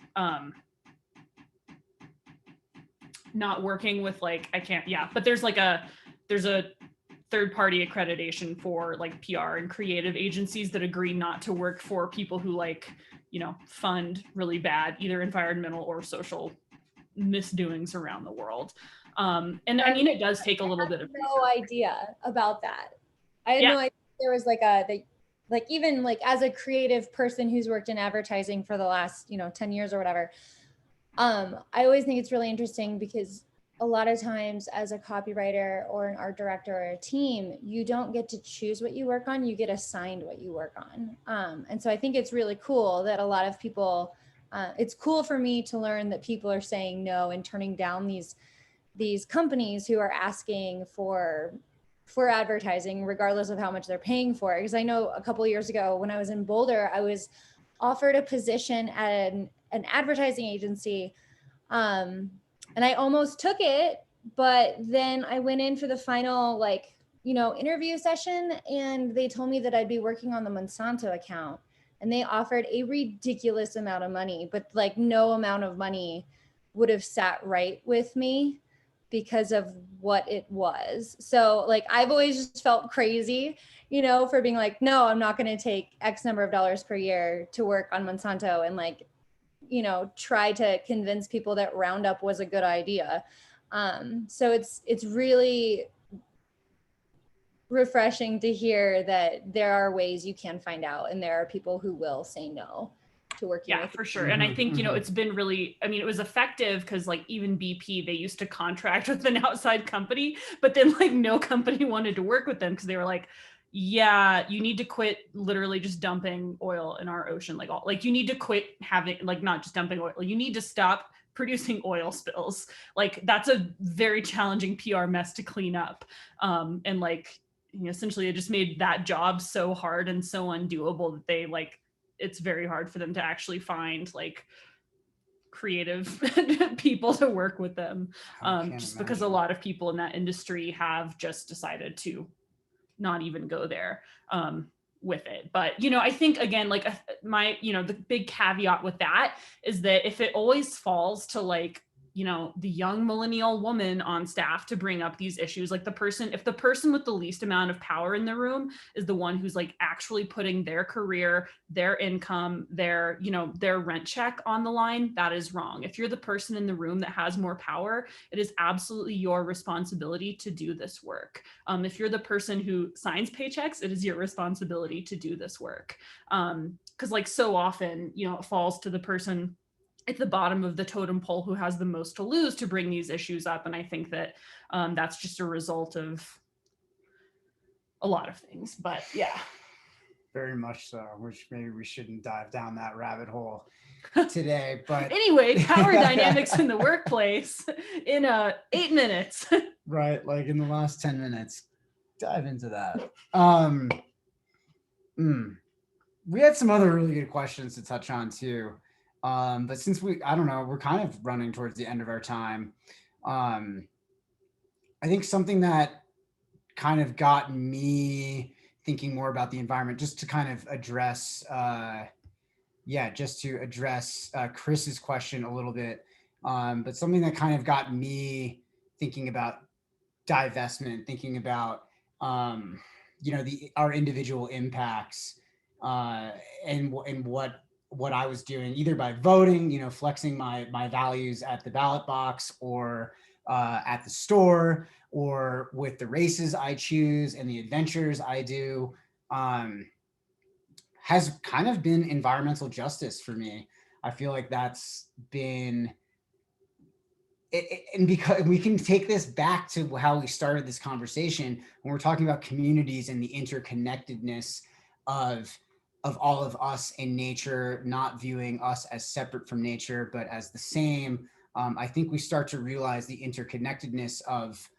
not working with like, but there's a third-party accreditation for like PR and creative agencies that agree not to work for people who like, you know, fund really bad either environmental or social misdoings around the world. And I mean, it does take a little bit of no idea about that. I had no idea there was like even like as a creative person who's worked in advertising for the last, you know, 10 years or whatever. I always think it's really interesting because a lot of times as a copywriter or an art director or a team, you don't get to choose what you work on, you get assigned what you work on. And so I think it's really cool that a lot of people, it's cool for me to learn that people are saying no and turning down these companies who are asking for advertising, regardless of how much they're paying for it. Because I know a couple of years ago when I was in Boulder, I was offered a position at an advertising agency. And I almost took it, but then I went in for the final, like, you know, interview session, and they told me that I'd be working on the Monsanto account, and they offered a ridiculous amount of money, but like no amount of money would have sat right with me. because of what it was. So like, I've always just felt crazy, you know, for being like, no, I'm not going to take X number of dollars per year to work on Monsanto and like, you know, try to convince people that Roundup was a good idea. So it's really refreshing to hear that there are ways you can find out, and there are people who will say no to working with for sure. And I think, you know, it's been really, I mean, it was effective because like even BP, they used to contract with an outside company, but then like no company wanted to work with them because they were like, yeah, you need to quit literally just dumping oil in our ocean. Like all, like you need to quit having, like not just dumping oil, you need to stop producing oil spills. Like that's a very challenging PR mess to clean up. And like, you know, essentially it just made that job so hard and so undoable that they like, it's very hard for them to actually find like creative people to work with them. Just because a lot of people in that industry have just decided to not even go there with it. But, you know, I think again, like my, you know, the big caveat with that is that if it always falls to like, you know, the young millennial woman on staff to bring up these issues, like the person, if the person with the least amount of power in the room is the one who's like actually putting their career, their income, their, you know, their rent check on the line, that is wrong. If you're the person in the room that has more power, it is absolutely your responsibility to do this work. If you're the person who signs paychecks, it is your responsibility to do this work. Because like so often, you know, it falls to the person at the bottom of the totem pole who has the most to lose to bring these issues up. And I think that that's just a result of a lot of things, but yeah. Very much so, which maybe we shouldn't dive down that rabbit hole today, but anyway, power dynamics in the workplace in 8 minutes. Right, like in the last 10 minutes, dive into that. We had some other really good questions to touch on too. But since I don't know, we're kind of running towards the end of our time. I think something that kind of got me thinking more about the environment, just to kind of address, Chris's question a little bit. But something that kind of got me thinking about divestment, thinking about, you know, our individual impacts, and what I was doing, either by voting, you know, flexing my values at the ballot box, or at the store, or with the races I choose and the adventures I do, has kind of been environmental justice for me. I feel like that's been and because we can take this back to how we started this conversation when we're talking about communities and the interconnectedness of all of us in nature, not viewing us as separate from nature, but as the same. I think we start to realize the interconnectedness of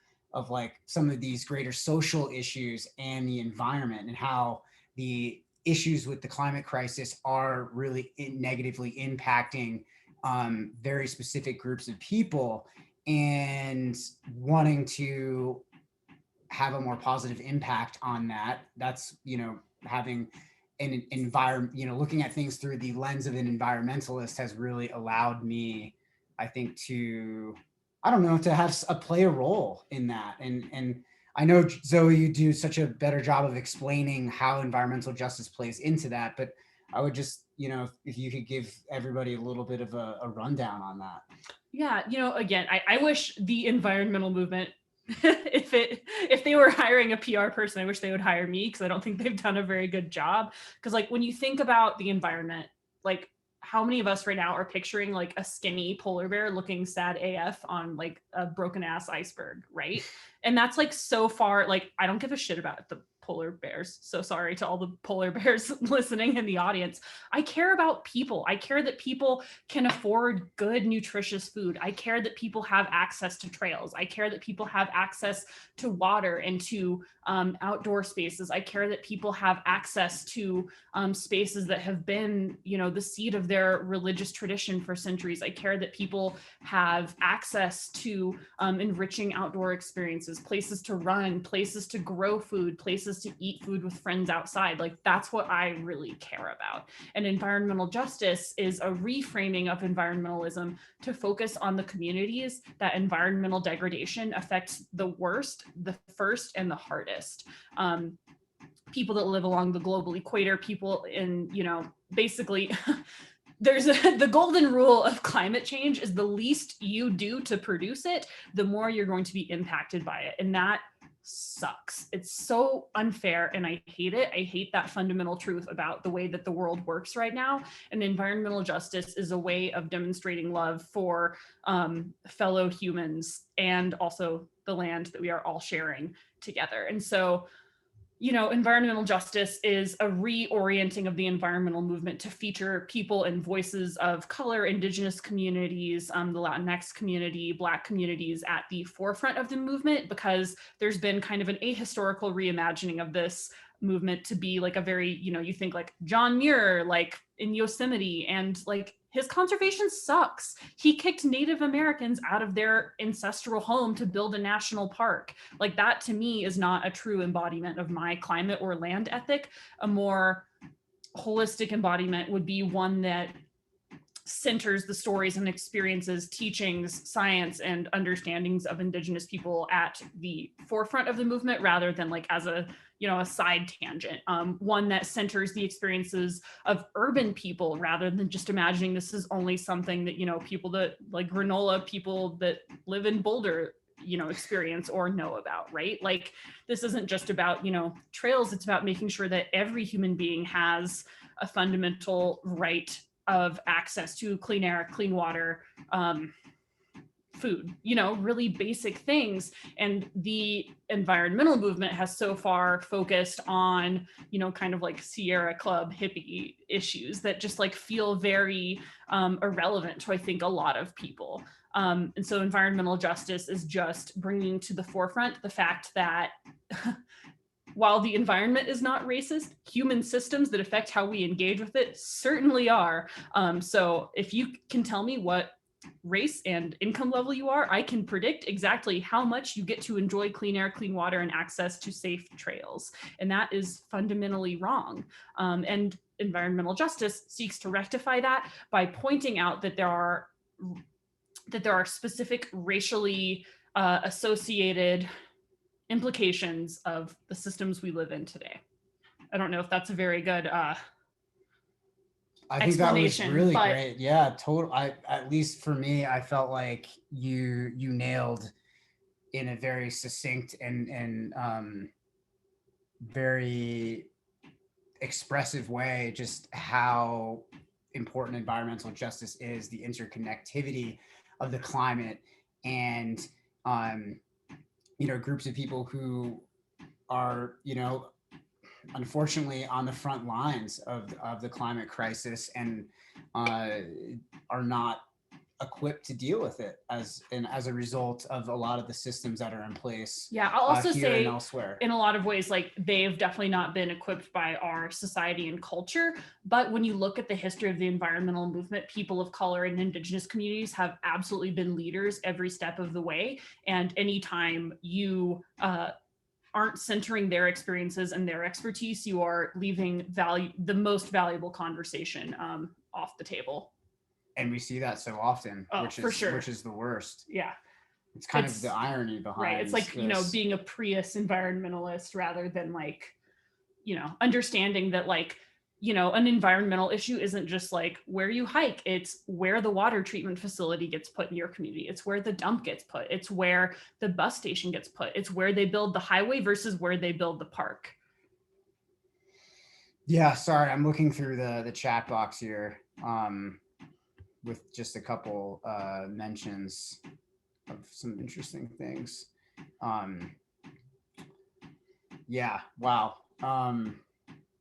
like some of these greater social issues and the environment, and how the issues with the climate crisis are really negatively impacting very specific groups of people, and wanting to have a more positive impact on that. That's, you know, having an environment, you know, looking at things through the lens of an environmentalist has really allowed me, I think, to, I don't know, to have play a role in that. And I know, Zoe, you do such a better job of explaining how environmental justice plays into that, but I would just, you know, if you could give everybody a little bit of a rundown on that. Yeah, you know, again, I wish the environmental movement, if they were hiring a PR person, I wish they would hire me, because I don't think they've done a very good job. Because like when you think about the environment, like how many of us right now are picturing like a skinny polar bear looking sad AF on like a broken ass iceberg, right? And that's like so far, like I don't give a shit about the polar bears. So sorry to all the polar bears listening in the audience. I care about people. I care that people can afford good, nutritious food. I care that people have access to trails. I care that people have access to water and to outdoor spaces. I care that people have access to spaces that have been, you know, the seat of their religious tradition for centuries. I care that people have access to enriching outdoor experiences, places to run, places to grow food, places access to eat food with friends outside. Like that's what I really care about. And environmental justice is a reframing of environmentalism to focus on the communities that environmental degradation affects the worst, the first, and the hardest. People that live along the global equator, people in, basically the golden rule of climate change is the least you do to produce it, the more you're going to be impacted by it. And that sucks. It's so unfair and I hate it. I hate that fundamental truth about the way that the world works right now. And environmental justice is a way of demonstrating love for fellow humans and also the land that we are all sharing together. And so environmental justice is a reorienting of the environmental movement to feature people and voices of color, indigenous communities, the Latinx community, Black communities at the forefront of the movement, because there's been kind of an ahistorical reimagining of this movement to be like a very, you think like John Muir, like in Yosemite, and like his conservation sucks. He kicked Native Americans out of their ancestral home to build a national park. Like that to me is not a true embodiment of my climate or land ethic. A more holistic embodiment would be one that centers the stories and experiences, teachings, science, and understandings of Indigenous people at the forefront of the movement, rather than like as a side tangent. One that centers the experiences of urban people, rather than just imagining this is only something that people that like granola people that live in Boulder experience or know about, right? Like this isn't just about trails. It's about making sure that every human being has a fundamental right of access to clean air, clean water, food, really basic things. And the environmental movement has so far focused on, kind of like Sierra Club hippie issues that just like feel very irrelevant to, I think, a lot of people. And so environmental justice is just bringing to the forefront the fact that while the environment is not racist, human systems that affect how we engage with it certainly are. So if you can tell me what race and income level you are, I can predict exactly how much you get to enjoy clean air, clean water, and access to safe trails. And that is fundamentally wrong. And environmental justice seeks to rectify that by pointing out that there are specific racially associated implications of the systems we live in today. I don't know if that's a very good I think that was really great. Yeah, total. At least for me, I felt like you nailed in a very succinct and very expressive way just how important environmental justice is, the interconnectivity of the climate, and groups of people who are unfortunately on the front lines of the climate crisis and are not equipped to deal with it as a result of a lot of the systems that are in place. Yeah, I'll also say elsewhere. In a lot of ways, like they've definitely not been equipped by our society and culture. But when you look at the history of the environmental movement, people of color and indigenous communities have absolutely been leaders every step of the way. And anytime you aren't centering their experiences and their expertise, you are leaving the most valuable conversation off the table. And we see that so often, which is the worst. Yeah. It's kind of the irony behind right. It's like, this. Being a Prius environmentalist rather than like, understanding that like, an environmental issue isn't just like where you hike. It's where the water treatment facility gets put in your community. It's where the dump gets put. It's where the bus station gets put. It's where they build the highway versus where they build the park. Yeah, sorry, I'm looking through the chat box here with just a couple mentions of some interesting things. Yeah, wow.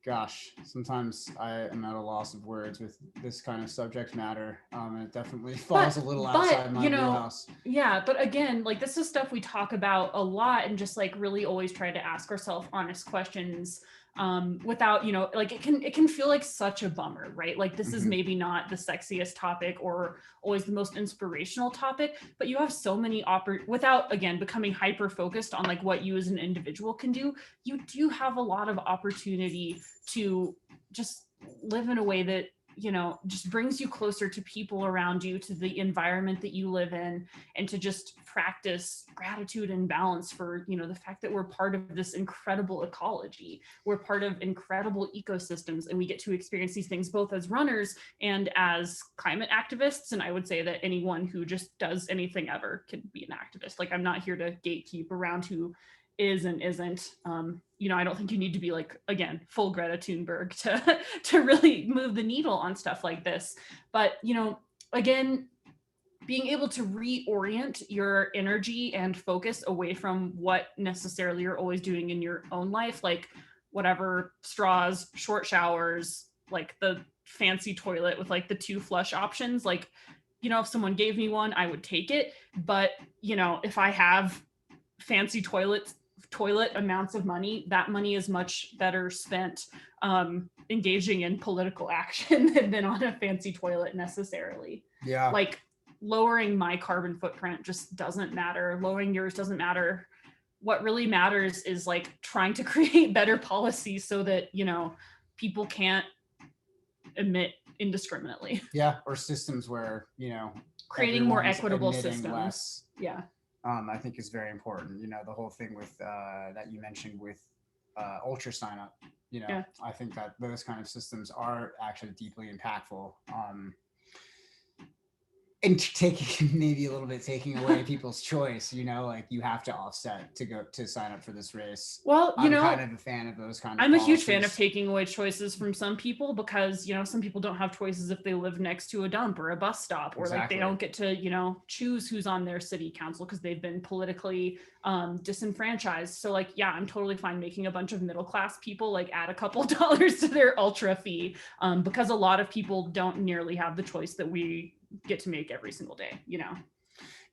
Gosh, sometimes I am at a loss of words with this kind of subject matter. And it definitely falls a little outside my wheelhouse. Yeah, but again, like this is stuff we talk about a lot and just like really always try to ask ourselves honest questions without, you know, like it can feel like such a bummer, right? Like this is Mhm. maybe not the sexiest topic or always the most inspirational topic, but you have so many without again becoming hyper focused on like what you as an individual can do, you do have a lot of opportunity to just live in a way that, you know, just brings you closer to people around you, to the environment that you live in, and to just practice gratitude and balance for, you know, the fact that we're part of this incredible ecology. We're part of incredible ecosystems, and we get to experience these things both as runners and as climate activists. And I would say that anyone who just does anything ever can be an activist. Like, I'm not here to gatekeep around who is and isn't. You know, I don't think you need to be like, again, full Greta Thunberg to really move the needle on stuff like this. But, you know, again, being able to reorient your energy and focus away from what necessarily you're always doing in your own life, like whatever, straws, short showers, like the fancy toilet with like the 2 flush options. Like, you know, if someone gave me one, I would take it. But, you know, if I have fancy toilet amounts of money, that money is much better spent engaging in political action than on a fancy toilet necessarily. Yeah. Like, lowering my carbon footprint just doesn't matter. Lowering yours doesn't matter. What really matters is like trying to create better policies so that, you know, people can't emit indiscriminately. Yeah. Or systems where, you know, Creating more everyone's equitable emitting systems. less, Yeah. I think is very important. You know, the whole thing with that you mentioned with ultra sign up, you know, Yeah. I think that those kind of systems are actually deeply impactful. And taking maybe a little bit taking away people's choice, you know, like you have to offset to go to sign up for this race. Well, you I'm know, kind of a fan of those kind of I'm a huge fan of policies. taking away choices from some people because, you know, some people don't have choices if they live next to a dump or a bus stop, or like Exactly. they don't get to, you know, choose who's on their city council because they've been politically disenfranchised. So like, yeah, I'm totally fine making a bunch of middle class people like add a couple dollars to their ultra fee because a lot of people don't nearly have the choice that we get to make every single day, you know.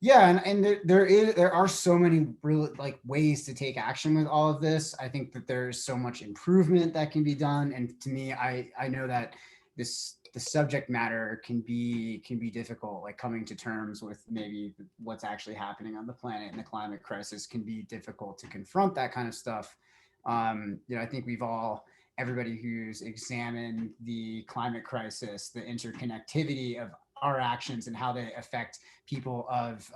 Yeah, and there are so many really like ways to take action with all of this. I think that there's so much improvement that can be done, and to me, I know that the subject matter can be difficult. Like coming to terms with maybe what's actually happening on the planet and the climate crisis can be difficult to confront that kind of stuff. You know, I think everybody who's examined the climate crisis, the interconnectivity of our actions and how they affect people of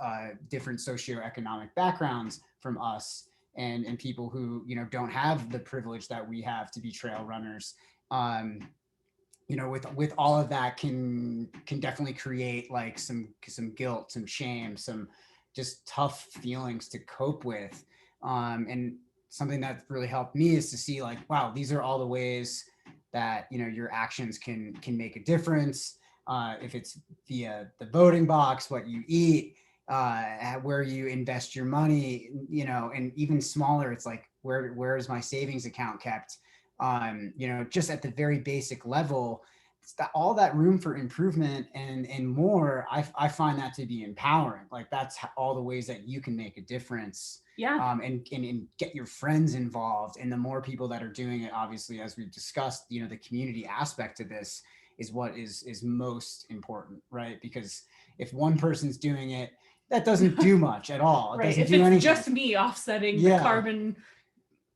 different socioeconomic backgrounds from us, and people who, you know, don't have the privilege that we have to be trail runners. You know, with all of that can definitely create like some guilt, some shame, some just tough feelings to cope with. And something that really helped me is to see like, wow, these are all the ways that, you know, your actions can make a difference. If it's via the voting box, what you eat, where you invest your money, you know, and even smaller, it's like, where is my savings account kept? You know, just at the very basic level, all that room for improvement and more, I find that to be empowering. Like that's all the ways that you can make a difference. Yeah. And get your friends involved. And the more people that are doing it, obviously, as we've discussed, you know, the community aspect of this is what is most important, right? Because if one person's doing it, that doesn't do much at all. It Right. doesn't If do it's anything. just me offsetting the carbon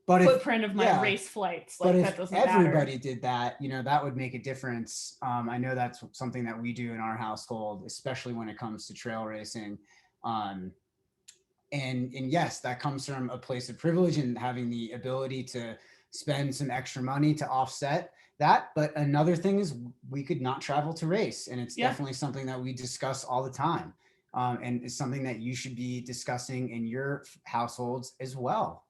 footprint of my race flights, like that doesn't matter. But if everybody did that, you know, that would make a difference. I know that's something that we do in our household, especially when it comes to trail racing. And yes, that comes from a place of privilege and having the ability to spend some extra money to offset that. But another thing is we could not travel to race, and it's definitely something that we discuss all the time. And it's something that you should be discussing in your households as well.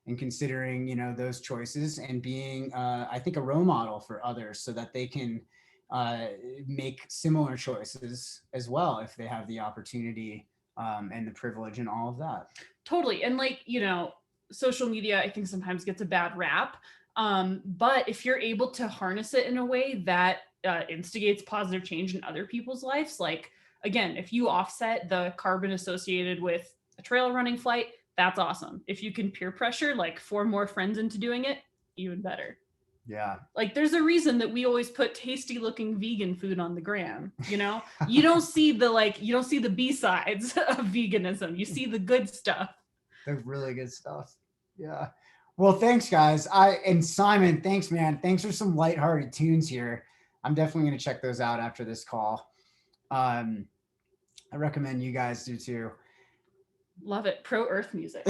And considering, you know, those choices and being, I think, a role model for others so that they can make similar choices as well if they have the opportunity and the privilege and all of that. Totally. And like, you know, social media, I think sometimes gets a bad rap. But if you're able to harness it in a way that instigates positive change in other people's lives, like, again, if you offset the carbon associated with a trail running flight, that's awesome. If you can peer pressure like 4 more friends into doing it, even better. Yeah. Like there's a reason that we always put tasty looking vegan food on the gram, you know? You don't see the B-sides of veganism. You see the good stuff. The really good stuff. Yeah. Well, thanks guys. And Simon, thanks man. Thanks for some lighthearted tunes here. I'm definitely going to check those out after this call. I recommend you guys do too. Love it. Pro Earth music.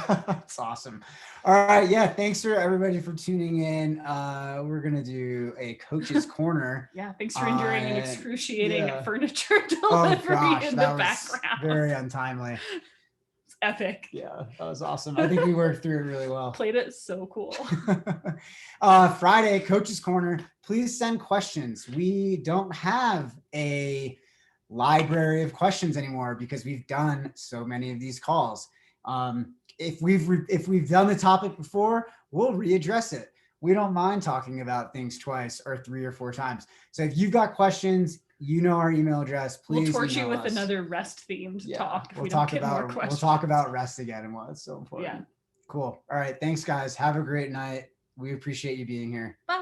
That's awesome. All right. Yeah. Thanks for everybody for tuning in. We're going to do a coach's corner. Yeah. Thanks for enduring an excruciating yeah. furniture delivery in the was background. Very untimely. It's epic. Yeah. That was awesome. I think we worked through it really well. Played it so cool. Friday, coach's corner. Please send questions. We don't have a library of questions anymore because we've done so many of these calls. If we've done the topic before, we'll readdress it. We don't mind talking about things twice or 3 or 4 times. So if you've got questions, you know our email address. Please we'll torch you with us. another rest themed talk. We'll talk about rest again and why it's so important. Yeah. Cool. All right. Thanks guys. Have a great night. We appreciate you being here. Bye.